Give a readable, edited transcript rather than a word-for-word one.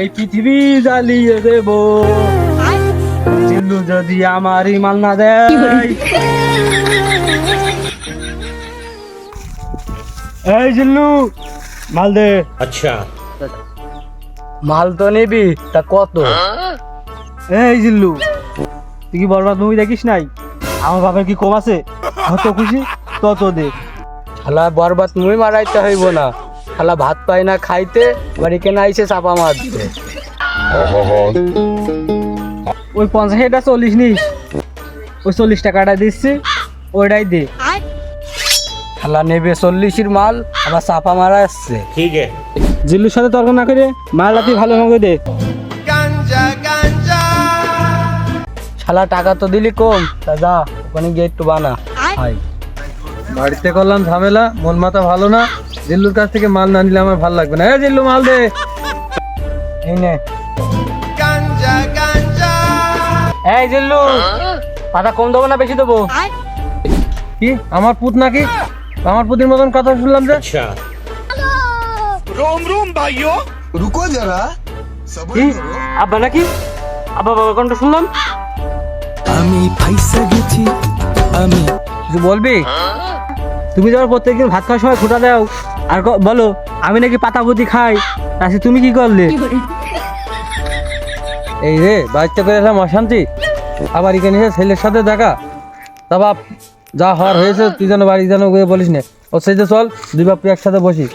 এই পৃথিবী জ্বালিয়ে দেব জিল্লু যদি আমারই মাল না দেয়। এই জিল্লু মাল দে। अच्छा মাল তো নিবি তা কত? এই জিল্লু তুই কি বরবাদ মুভি দেখিস নাই? আমার বাবার কি কম আছে? যত খুশি তত দে। শালা বরবাদ মুভি মারাইতে হইব না, শালা ভাত পাই না খাইতে, বাড়ি কেনা আইসে চাপা মারতে। ওই 50 40 নিস, ওই 40 টাকাটা দিচ্ছি ওইটাই দে। শালা নেবে 40-এর মাল আবার চাপা মারা আসছে। ठीक है জিল্লুর সাথে তর্ক না করে মালটা তুই ভালো মতো দে। শালা টাকা তো দিলি কম, তা যা ওখানে গিয়ে একটু বানা। বাড়িতে করলাম ঝামেলা, মন মাথা ভালো না, জিল্লুর কাছ থেকে মাল না নিলে আমার ভালো লাগবে না। জিল্লু মাল দে। এই নে। এই জিল্লু পাতা কম দেবো না বেশি দেবো? কি আমার পুত নাকি? আমার পুতির মতন কথা শুনলাম যে। अच्छा रुको जरा सबर কি करो আব্বা নাকি? আব্বা বাবা কোনটা শুনলাম? আমি ফাইসা গেছি আমি কিছু বলবি? তুমি যখন প্রত্যেকদিন ভাত খাওয়ার সময় খোটা দাও আর বলো আমি নাকি পাতা পুতি খাই, তাহলে তুমি কি করলে? এই রে বাচ্চা করে এলাম অশান্তি, আবার এখানে এসে ছেলের সাথে দেখা। তা বাপ যা হওয়ার হয়েছে তুই যেন বাড়ি যেন গিয়ে বলিস না। ও সেই যে চল দুই বাপ একসাথে বসি।